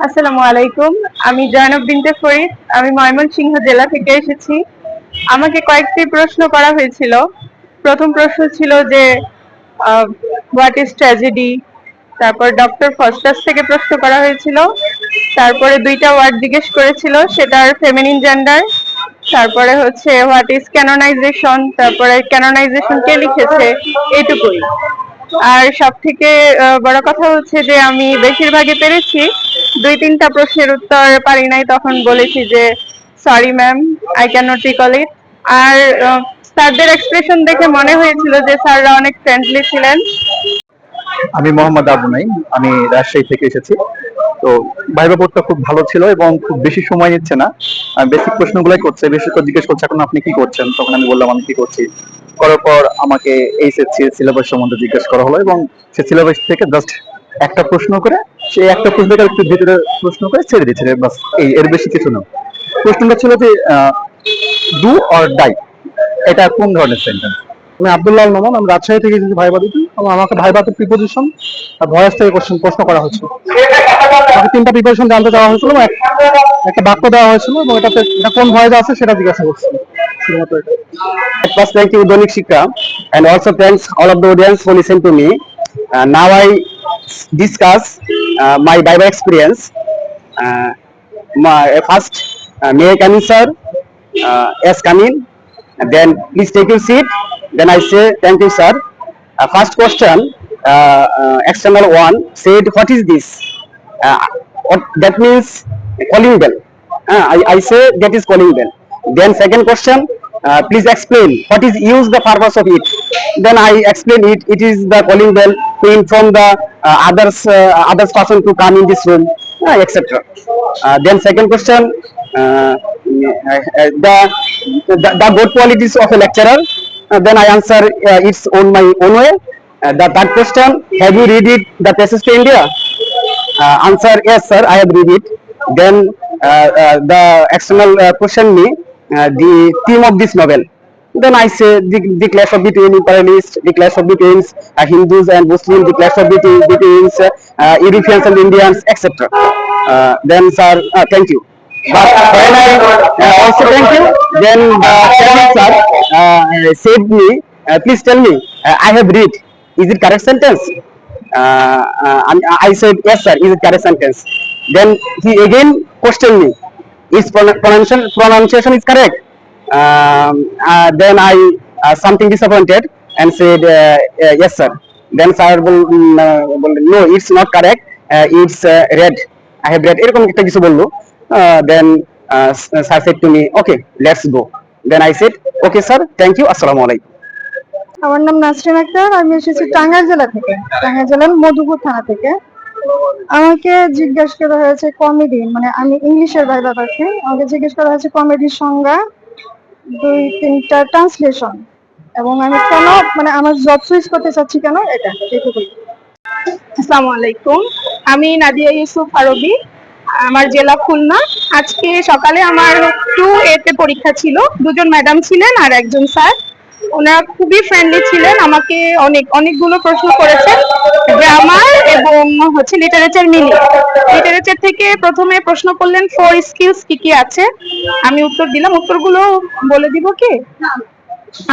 আসসালামু আলাইকুম। আমি জয়নব বিনতে ফরিদ। আমি ময়মনসিংহ জেলা থেকে এসেছি। আমাকে কয়েকটি প্রশ্ন করা হয়েছিল। প্রথম প্রশ্ন ছিল যে হোয়াট ইজ ট্র্যাজেডি। তারপর ডক্টর ফস্টাস থেকে প্রশ্ন করা হয়েছিল। তারপরে দুইটা ওয়ার্ড জিজ্ঞেস করেছিল, সেটার ফেমিনিন জেন্ডার। তারপরে হচ্ছে হোয়াট ইজ ক্যানোনাইজেশন, তারপরে ক্যানোনাইজেশন কে লিখেছে, এইটুকুই। আর সব থেকে বড় কথা হচ্ছে যে আমি বেশিরভাগই পেরেছি। দুই তিনটা প্রশ্নের উত্তর পারি নাই, তখন বলেছি যে sorry ma'am, I can not recall it. আর স্যারদের এক্সপ্রেশন দেখে মনে হয়েছিল যে স্যাররা অনেক ফ্রেন্ডলি ছিলেন। আমি মোহাম্মদ আবু নাই, আমি রাজশাহী থেকে এসেছি। তো ভাইবা বোর্ডটা খুব ভালো ছিল এবং খুব বেশি সময় নিচ্ছে না। বেসিক প্রশ্নগুলাই করছে, বেশি করে জিজ্ঞেস করছে এখন আপনি কি করছেন, তখন আমি বললাম আমি কি করছি। করার পর আমাকে এইচএসসি সিলেবাস সম্বন্ধে জিজ্ঞেস করা হলো এবং সে সিলেবাস থেকে জাস্ট একটা প্রশ্ন করে, সেই একটা প্রশ্ন থেকে একটু ভিতরে প্রশ্ন করে ছেড়ে দিচ্ছে, বাস এই এর বেশি কিছু না। প্রশ্নটা ছিল যে ডু অর ডাই, এটা কোন ধরনের সেন্টেন্স। আমি আব্দুল্লাহ নোমান, আমি রাজশাহী থেকে এসেছি ভাইবা দিতে, এবং আমাকে ভাইবাতে প্রিপোজিশন আর ভয়েস থেকে প্রশ্ন করা হয়েছিল। আমাকে তিনটা প্রিপারেশন জানতে চাওয়া হয়েছিল এবং একটা বাক্য দেওয়া হয়েছিল এবং এটা কোন ভয়েস আছে সেটা জিজ্ঞাসা করছিল, শুধুমাত্র এটা। First, thank you, Donik Shikha, and also thanks all of the audience who listen to me. Now I discuss my Bible experience. My first, may I come in, sir? Yes, come in. And then please take your seat. Then I say thank you, sir. First question, external one said, what is this? That means calling bell. I say that is calling bell. Then second question, please explain what is use the purpose of it. Then I explain it. It is the calling bell to inform the others person to come in this room, etc. Then second question, the good qualities of a lecturer. Then I answer it's on my own way. The third question, have you read it, the Passage to India? Answer, yes sir, I have read it. Then the external question me the theme of this novel. Then I say the clash of between imperialists, the clash of between Hindus and Muslims, the clash of between Europeans and Indians, etc. Then sir, thank you. But when I also thank you, then sir said me, please tell me, I have read, is it correct sentence? I said yes sir, is it correct sentence? Then he again questioned me, is pronunciation is correct? Then I something disappointed and said yes sir. Then sir no, it's not correct, it's red, I have read, এরকম একটা কিছু বললো। Then sir said to me, okay, let's go. Then I said okay sir, thank you, assalamu alaikum. আমার নাম নাসরিন আক্তার। আমি এসেছি টাঙ্গাইল জেলা থেকে, টাঙ্গাইল জেলার মধুপুর থানা থেকে। আমাকে জিজ্ঞেস করা হয়েছে কমেডি, মানে আমি ইংলিশের ভাইবা পাচ্ছি। আমাকে জিজ্ঞেস করা হয়েছে কমেডির সংজ্ঞা, দুই তিনটা ট্রান্সলেশন, এবং আমি কেন, মানে আমার জব সুইচ করতে চাচ্ছি কেন, এটুকুই। আসসালামু আলাইকুম। আমি নাদিয়া ইউসুফ আরবি, আমার জেলা খুলনা। আজকে সকালে আমার 2A তে পরীক্ষা ছিল। দুজন ম্যাডাম ছিলেন আর একজন স্যার। ওনারা খুবই ফ্রেন্ডলি ছিলেন, আমাকে অনেকগুলো প্রশ্ন করেছেন গ্রামার এবং হচ্ছে লিটারেচার মিলিয়ে। লিটারেচার থেকে প্রথমে প্রশ্ন করলেন ফোর স্কিলস কি কি আছে, আমি উত্তর দিলাম। উত্তরগুলো বলে দিব কি?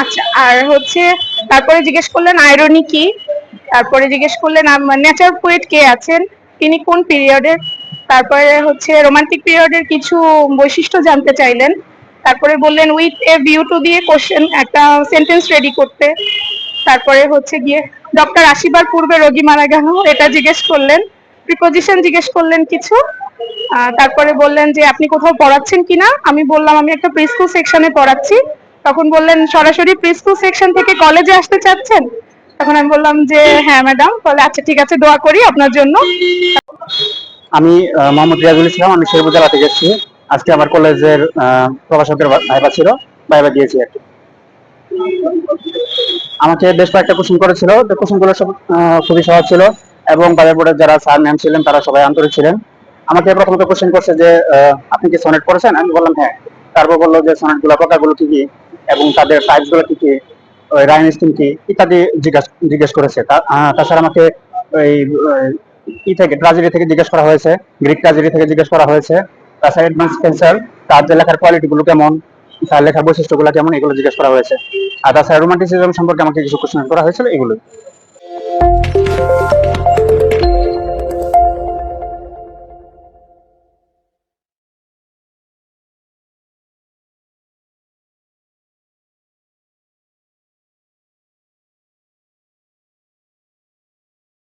আচ্ছা। আর হচ্ছে তারপরে জিজ্ঞেস করলেন আইরনি কি, তারপরে জিজ্ঞেস করলেন নেচার পোয়েট কে আছেন, তিনি কোন পিরিয়ডের, তারপরে হচ্ছে রোমান্টিক পিরিয়ডের কিছু বৈশিষ্ট্য জানতে চাইলেন। তারপরে বললেন উইথ এ ভিউ টু দিয়ে কোশ্চেন একটা সেন্টেন্স রেডি করতে। তারপরে হচ্ছে গিয়ে ডক্টর আসিবার পূর্বে রোগী মারা গেল, এটা জিজ্ঞেস করলেন। প্রিপোজিশন জিজ্ঞেস করলেন কিছু। তারপরে বললেন যে আপনি কোথাও পড়াচ্ছেন কিনা, আমি বললাম আমি একটা প্রি স্কুল সেকশনে পড়াচ্ছি। তখন বললেন সরাসরি প্রি স্কুল সেকশন থেকে কলেজে আসতে চাচ্ছেন, তখন আমি বললাম যে হ্যাঁ ম্যাডাম। বলে আচ্ছা ঠিক আছে, দোয়া করি আপনার জন্য। আমি মোহাম্মদ রিয়াজুল ইসলাম, আমি শেরপুর জেলা থেকে এসেছি। আজকে আমার কলেজের প্রভাষকের ভাইবা ছিল, ভাইবা দিয়েছি আর কি। আমাকে বেশ কয়েকটা কোশ্চেন করেছিল, কোশ্চেনগুলো সব খুবই সহজ ছিল এবং ভাইবা বোর্ডের যারা স্যার ম্যাম ছিলেন তারা সবাই আন্তরিক ছিলেন। আমাকে প্রথমত কোশ্চেন করছে যে আপনি কি সনেট পড়েছেন, আমি বললাম হ্যাঁ। তারপর বললো যে সনেট গুলো প্রকারগুলো কি কি এবং তাদের টাইপস গুলো কি কি, রাইম স্কিম কি ইত্যাদি জিজ্ঞেস করেছে। তাছাড়া আমাকে ওই থেকে ট্রাজেডি থেকে জিজ্ঞেস করা হয়েছে, গ্রিক ট্রাজেডি থেকে জিজ্ঞেস করা হয়েছে, তাছাড়া এডমান্স স্পেন্সার তার যে লেখার কোয়ালিটি গুলো কেমন, তার লেখার বৈশিষ্ট্যগুলো কেমন, এগুলো জিজ্ঞেস করা হয়েছে। আর তাছাড়া রোমান্টিসিজম সম্পর্কে আমাকে কিছু কোশ্চেন করা হয়েছিল, এগুলো।